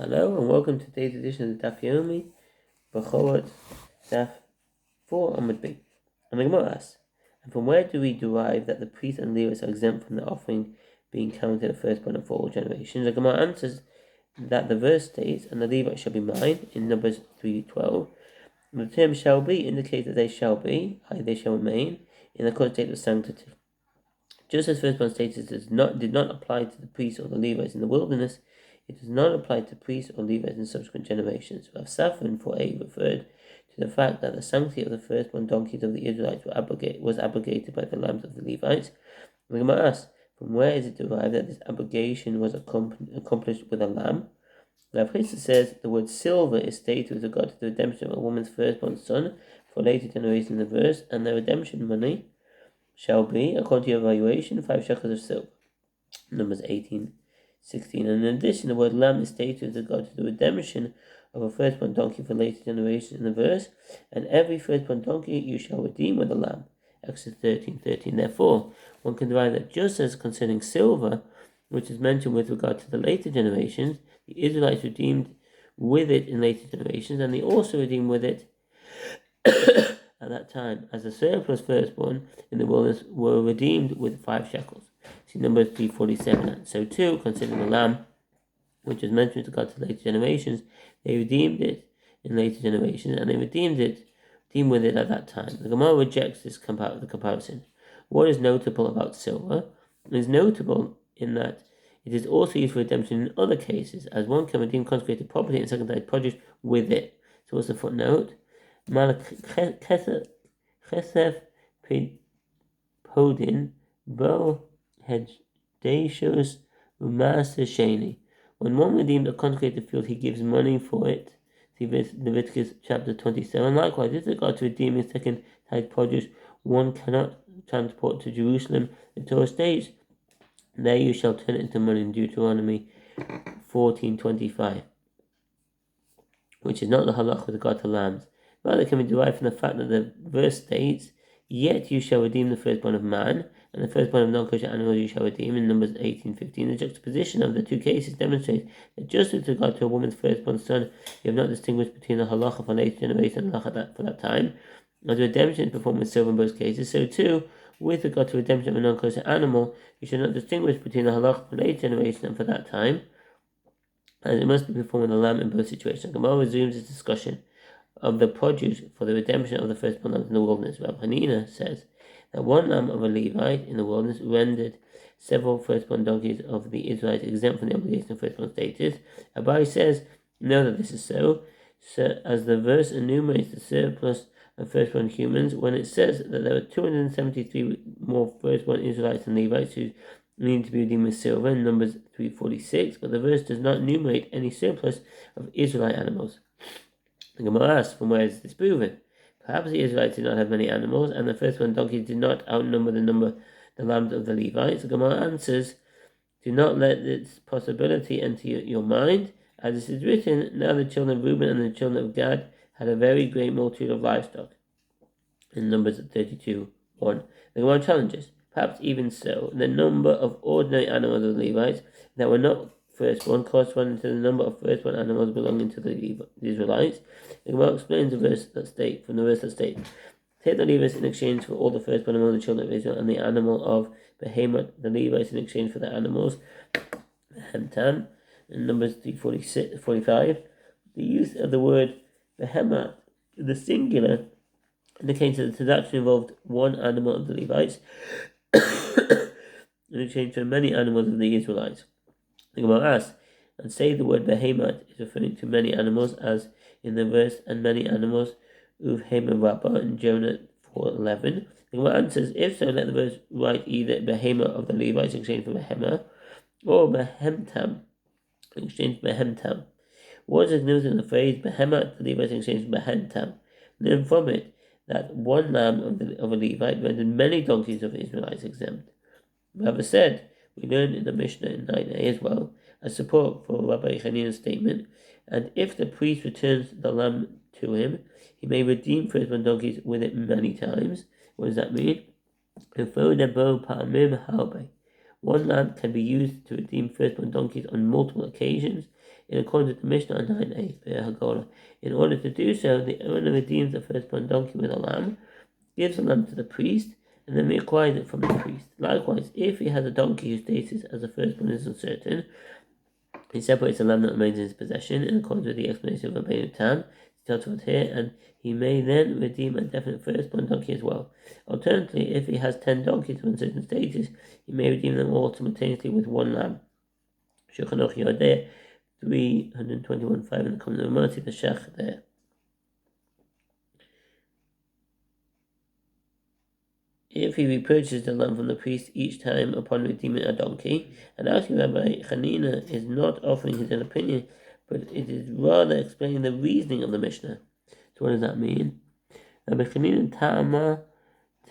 Hello and welcome to today's edition of the Daf Yomi, Bekhorot Daf 4 Amud B. And the Gemara asks, and from where do we derive that the priests and Levites are exempt from the offering being counted the firstborn of all generations? The Gemara answers that the verse states, and the Levites shall be mine, in Numbers 3:12. The term shall be indicates that they shall be, i.e. they shall remain, in the current state of sanctity. Just as firstborn status did not apply to the priests or the Levites in the wilderness, it does not apply to priests or Levites in subsequent generations. Rav Safran, for A, referred to the fact that the sanctity of the firstborn donkeys of the Israelites was abrogated by the lambs of the Levites. The Gemara asks, from where is it derived that this abrogation was accomplished with a lamb? Rav Chisda says the word silver is stated with regard to the redemption of a woman's firstborn son for later generations in the verse, and the redemption money shall be, according to your evaluation, 5 shekels of silver. Numbers 18:16. And in addition, the word lamb is stated with regard to the redemption of a firstborn donkey for later generations in the verse, and every firstborn donkey you shall redeem with a lamb. Exodus 13:13. Therefore, one can derive that just as concerning silver, which is mentioned with regard to the later generations, the Israelites redeemed with it in later generations, and they also redeemed with it at that time, as the surplus firstborn in the wilderness were redeemed with 5 shekels. See Numbers 3:47. So too, considering the lamb, which is mentioned with regard to later generations, they redeemed it in later generations, and they redeemed with it at that time. The Gemara rejects the comparison. What is notable about silver is notable in that it is also used for redemption in other cases, as one can redeem consecrated property and second-hand produce with it. So what's the footnote? Chesef Podin Bo Hedeshos Umasa Sheni. When one redeemed a consecrated field, he gives money for it. See Leviticus chapter 27. Likewise, with regard to redeeming second-hand produce, one cannot transport to Jerusalem. The Torah states, there you shall turn it into money in Deuteronomy 14:25, which is not the halach with regard to lambs. Rather, it can be derived from the fact that the verse states, yet you shall redeem the firstborn of man, and the firstborn of non-kosher animals you shall redeem, in Numbers 18:15. The juxtaposition of the two cases demonstrates that just with regard to a woman's firstborn son, you have not distinguished between the halacha for later generation and halacha for that time. As redemption is performed with silver in both cases, so too, with regard to redemption of a non-kosher animal, you should not distinguish between the halacha for later generation and for that time, as it must be performed with a lamb in both situations. Gemara resumes its discussion of the produce for the redemption of the firstborn lambs in the wilderness. Rabbi Hanina says that one lamb of a Levite in the wilderness rendered several firstborn donkeys of the Israelites exempt from the obligation of firstborn status. Abai says, no, that this is so as the verse enumerates the surplus of firstborn humans, when it says that there were 273 more firstborn Israelites and Levites who need to be redeemed with silver in Numbers 3:46, but the verse does not enumerate any surplus of Israelite animals. The Gemara asks, from where is this proven? Perhaps the Israelites did not have many animals, and the firstborn donkeys did not outnumber the lambs of the Levites. The Gemara answers, do not let this possibility enter your mind. As it is written, now the children of Reuben and the children of Gad had a very great multitude of livestock. In Numbers 32:1. The Gemara challenges, perhaps even so, the number of ordinary animals of the Levites that were not firstborn corresponding to the number of firstborn animals belonging to the Israelites. The Gemara explains the verse that states, take the Levites in exchange for all the firstborn among the children of Israel, and the animal of Behemoth, the Levites in exchange for the animals, Behemtam, in Numbers 3:45. The use of the word Behemoth in the singular indicates that the transaction involved one animal of the Levites in exchange for many animals of the Israelites. The Gemara asks, and say the word Behemoth is referring to many animals, as in the verse, and many animals, Uvhema Rabbah in Jonah 4:11. The Gemara answers, if so, let the verse write either Behemoth of the Levites in exchange for Behemoth, or Behemtam in exchange for Behemtam. What is significant of the phrase Behemoth, the Levites in exchange for Behemtam? Learn from it that one lamb of a Levite rendered many donkeys of Israelites exempt. Rabbi said, we learn in the Mishnah in 9a as well, as support for Rabbi Hanina's statement, and if the priest returns the lamb to him, he may redeem firstborn donkeys with it many times. What does that mean? One lamb can be used to redeem firstborn donkeys on multiple occasions. in accordance with the Mishnah on 9a, Be'Hagola. In order to do so, the owner redeems the firstborn donkey with a lamb, gives the lamb to the priest, and then reacquires it from the priest. Likewise, if he has a donkey whose status as a firstborn is uncertain, he separates the lamb that remains in his possession in accordance with the explanation of Rabbeinu Tam, here, and he may then redeem a definite firstborn donkey as well. Alternatively, if he has 10 donkeys of uncertain status, he may redeem them all simultaneously with one lamb. Shulchan Aruch Yodeh 321.5 in the comment of Moti the Shach there. If he repurchases the lamb from the priest each time upon redeeming a donkey, and asking Rabbi Chanina is not offering his own opinion, but it is rather explaining the reasoning of the Mishnah. So what does that mean? Rabbi Chanina ta'ama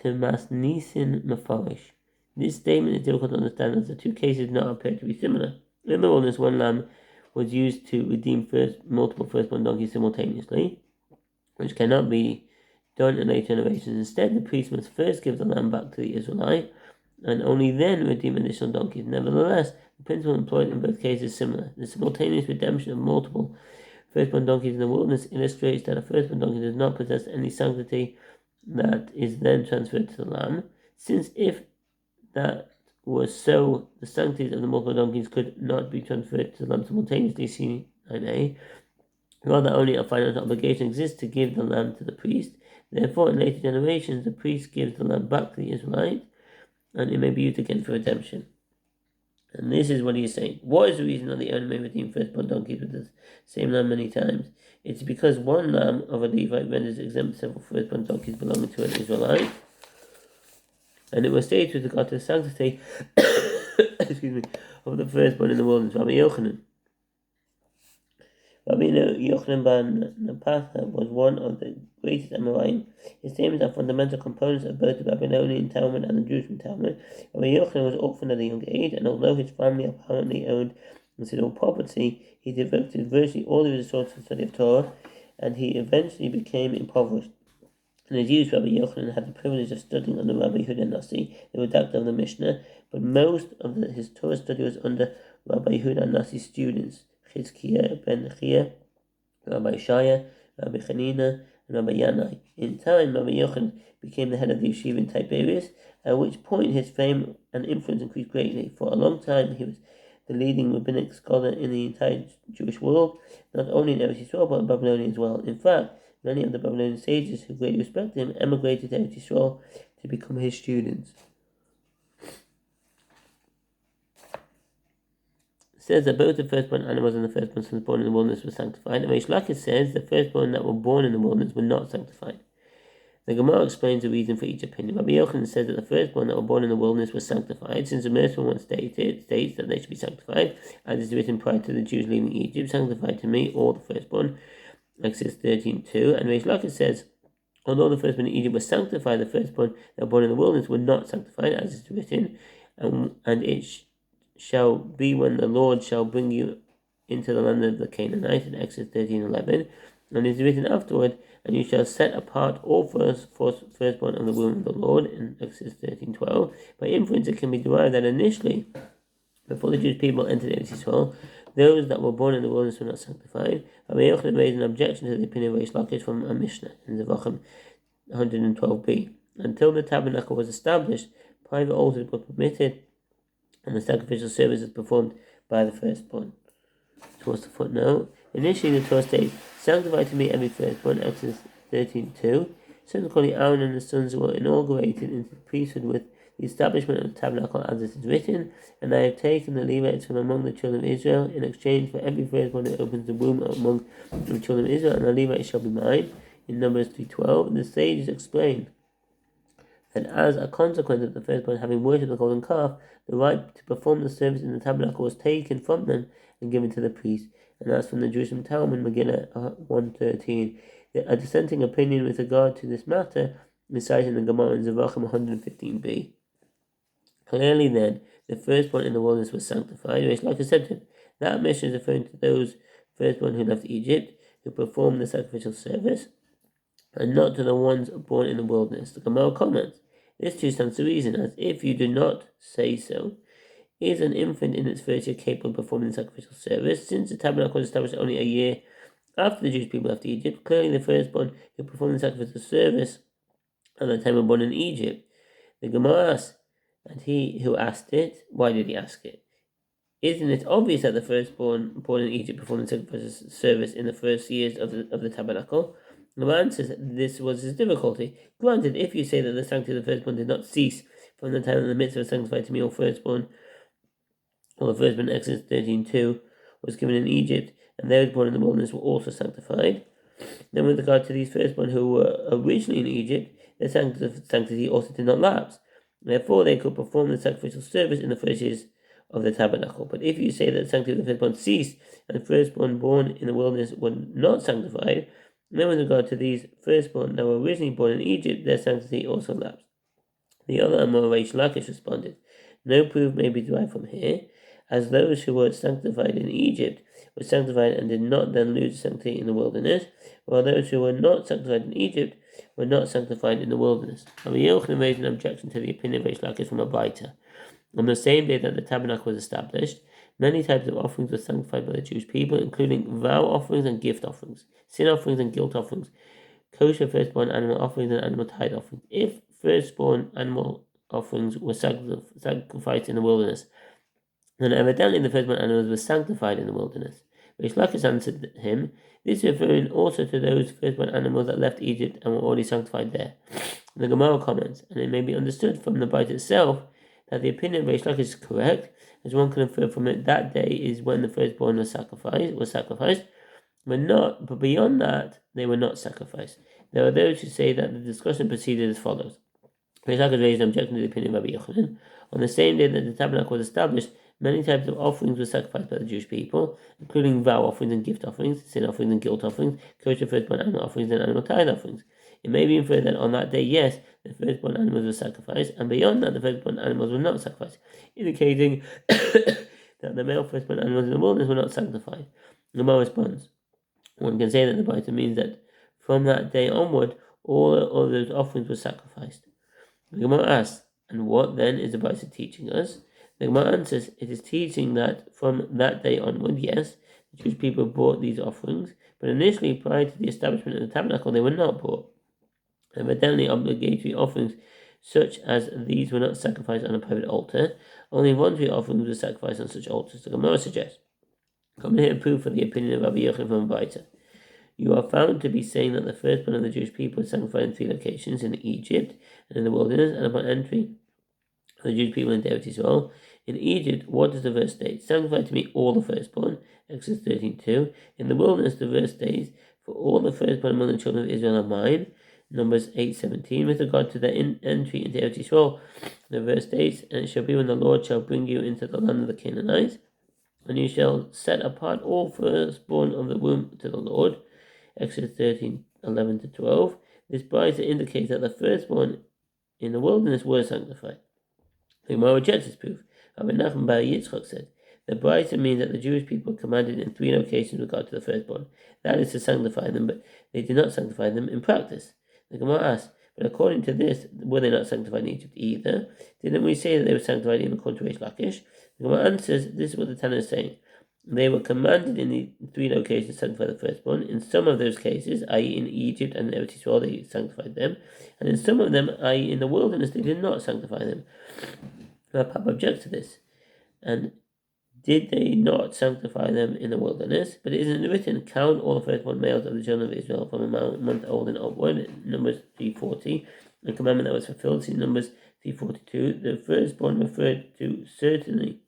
temas nisin mefarish. This statement is difficult to understand as the two cases do not appear to be similar. In the wilderness, one lamb was used to redeem multiple firstborn donkeys simultaneously, which cannot be done in later generations. Instead, the priest must first give the lamb back to the Israelite, and only then redeem additional donkeys. Nevertheless, the principle employed in both cases is similar. The simultaneous redemption of multiple firstborn donkeys in the wilderness illustrates that a firstborn donkey does not possess any sanctity that is then transferred to the lamb, since if that was so, the sanctities of the multiple donkeys could not be transferred to the lamb simultaneously, see 9a. Rather, only a financial obligation exists to give the lamb to the priest. Therefore, in later generations, the priest gives the lamb back to the Israelite, and it may be used again for redemption. And this is what he is saying. What is the reason that the owner may redeem firstborn donkeys with the same lamb many times? It's because one lamb of a Levite renders exempt several firstborn donkeys belonging to an Israelite, and it was stated with regard to the sanctity of the firstborn in the wilderness. Rabbi Yochanan ben Napatha was one of the greatest Amoraim. His statements are fundamental components of both the Babylonian Talmud and the Jewish Talmud. Rabbi Yochanan was orphaned at a young age, and although his family apparently owned considerable property, he devoted virtually all of his resources to the study of Torah, and he eventually became impoverished. In his youth, Rabbi Yochanan had the privilege of studying under Rabbi Yehuda Nasi, the redactor of the Mishnah, but most of his Torah study was under Rabbi Yehuda Nasi's students, Chizkiah ben Chia, Rabbi Shaya, Rabbi Chanina, and Rabbi Yanai. In time, Rabbi Yochanan became the head of the yeshiva in Tiberias, at which point his fame and influence increased greatly. For a long time, he was the leading rabbinic scholar in the entire Jewish world, not only in Eretz Yisrael, but in Babylonia as well. In fact, many of the Babylonian sages who greatly respected him emigrated to Eretz Yisrael to become his students. Says that both the firstborn animals and the firstborn sons born in the wilderness were sanctified, and Reish Lakish says the firstborn that were born in the wilderness were not sanctified. The Gemara explains the reason for each opinion. Rabbi Yochanan says that the firstborn that were born in the wilderness were sanctified, since the merciful one states that they should be sanctified, as is written prior to the Jews leaving Egypt, sanctified to me all the firstborn, Exodus 13:2. And Reish Lakish says, although the firstborn in Egypt were sanctified, the firstborn that were born in the wilderness were not sanctified, as is written, and it shall be when the Lord shall bring you into the land of the Canaanites in Exodus 13:11, and it is written afterward, and you shall set apart all firstborn of the womb of the Lord in Exodus 13:12. By inference, it can be derived that initially, before the Jewish people entered Eretz Yisrael, those that were born in the wilderness were not sanctified. Rabbi Yochanan raised an objection to the opinion of Reish Lakish from a Mishnah in Zevachim 112b. Until the tabernacle was established, private altars were permitted, and the sacrificial service is performed by the firstborn. So what's the footnote? Initially, the Torah states, sanctify to me every firstborn, Exodus 13:2. Subsequently, Aaron and his sons were inaugurated into the priesthood with the establishment of the tabernacle, as it is written, and I have taken the Levites from among the children of Israel in exchange for every firstborn that opens the womb among the children of Israel, and the Levites shall be mine, in Numbers 3:12. The sages explain that as a consequence of the firstborn having worshipped the golden calf, the right to perform the service in the tabernacle was taken from them and given to the priest. And as from the Jewish Talmud, Megillah 1:13, a dissenting opinion with regard to this matter is cited in the Gemara in Zevachim 115b. Clearly then, the firstborn in the wilderness was sanctified. Reish Lakish said to him, that mission is referring to those firstborn who left Egypt, who performed the sacrificial service, and not to the ones born in the wilderness. The Gemara comments, this too stands to reason, as if you do not say so, Is an infant in its first year capable of performing the sacrificial service? Since the tabernacle was established only a year after the Jewish people left Egypt, clearly the firstborn who performed the sacrificial service at the time were born in Egypt. The Gemara asks, and he who asked it, why did he ask it? Isn't it obvious that the firstborn born in Egypt performed the sacrificial service in the first years of the tabernacle? The man says this was his difficulty. Granted, if you say that the sanctity of the firstborn did not cease from the time in the midst of sanctified to me or firstborn, or the firstborn, Exodus 13:2, was given in Egypt, and those born in the wilderness were also sanctified. Then with regard to these firstborn who were originally in Egypt, their sanctity also did not lapse. Therefore, they could perform the sacrificial service in the first years of the tabernacle. But if you say that the sanctity of the firstborn ceased, and the firstborn born in the wilderness were not sanctified, then with regard to these firstborn that were originally born in Egypt, their sanctity also lapsed. The other Amor Reish Lakish responded, no proof may be derived from here, as those who were sanctified in Egypt were sanctified and did not then lose sanctity in the wilderness, while those who were not sanctified in Egypt were not sanctified in the wilderness. Rabbi Yochanan raised an objection to the opinion of Reish Lakish from a Baita. On the same day that the tabernacle was established, many types of offerings were sanctified by the Jewish people, including vow offerings and gift offerings, sin offerings and guilt offerings, kosher firstborn animal offerings and animal tithe offerings. If firstborn animal offerings were sacrificed in the wilderness, then evidently the firstborn animals were sanctified in the wilderness. Reish Lakish answered him, this is referring also to those firstborn animals that left Egypt and were already sanctified there. The Gemara comments, and it may be understood from the Bait itself that the opinion of Reish Lakish is correct, as one can infer from it that day is when the firstborn was sacrificed, but beyond that, they were not sacrificed. There are those who say that the discussion proceeded as follows. Reish Lakish raised an objection to the opinion of Rabbi Yochanan. On the same day that the tabernacle was established, many types of offerings were sacrificed by the Jewish people, including vow offerings and gift offerings, sin offerings and guilt offerings, kosher firstborn animal offerings and animal tithe offerings. It may be inferred that on that day, yes, the firstborn animals were sacrificed, and beyond that, the firstborn animals were not sacrificed, indicating that the male firstborn animals in the wilderness were not sanctified. The Gemara responds, one can say that the Bible means that from that day onward, all of those offerings were sacrificed. The Gemara asks, and what then is the Bible teaching us? The Gemara answers, it is teaching that from that day onward, yes, the Jewish people brought these offerings, but initially, prior to the establishment of the tabernacle, they were not brought. Evidently, obligatory offerings such as these were not sacrificed on a private altar. Only voluntary offerings were sacrificed on such altars. The Gemara suggests, come here proof for the opinion of Rabbi Yochanan from Baita. You are found to be saying that the firstborn of the Jewish people was sanctified in 3 locations, in Egypt and in the wilderness, and upon entry of the Jewish people in Eretz Israel. In Egypt, what does the verse state? Sanctify to me all the firstborn, Exodus 13:2. In the wilderness, the verse states, for all the firstborn among the children of Israel are mine, Numbers 8:17. With regard to their entry into Eretz Israel, the verse states, and it shall be when the Lord shall bring you into the land of the Canaanites, and you shall set apart all firstborn of the womb to the Lord, Exodus 13:11-12. This Bible indicates that the firstborn in the wilderness were sanctified. The Gemara rejects this proof. Rabbi Nachman bar Yitzchak said, the Bible means that the Jewish people were commanded in 3 locations with regard to the firstborn. That is to sanctify them, but they did not sanctify them in practice. The Gemara asks, but according to this, were they not sanctified in Egypt either? Didn't we say that they were sanctified even according to Reish Lakish? The Gemara answers, this is what the Tana is saying. They were commanded in the 3 locations to sanctify the firstborn. In some of those cases, i.e. in Egypt and Eretz Israel, they sanctified them. And in some of them, i.e. in the wilderness, they did not sanctify them. Now, Papa objects to this. And did they not sanctify them in the wilderness? But it isn't written, count all the firstborn males of the children of Israel from a month old and upward, Numbers 3:40. The commandment that was fulfilled, see Numbers 3:42. The firstborn referred to certainly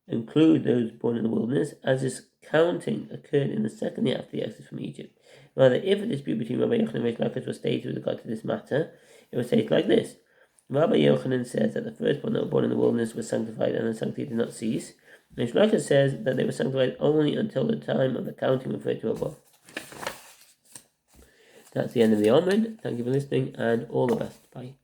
include those born in the wilderness, as this counting occurred in the second year after the exodus from Egypt. Rather, if a dispute between Rabbi Yochanan and Reish Lakish was stated with regard to this matter, it was stated like this. Rabbi Yochanan says that the firstborn that were born in the wilderness was sanctified and the sanctity did not cease. Reish Lakish says that they were sanctified only until the time of the counting referred to above. That's the end of the Amud. Thank you for listening and all the best. Bye.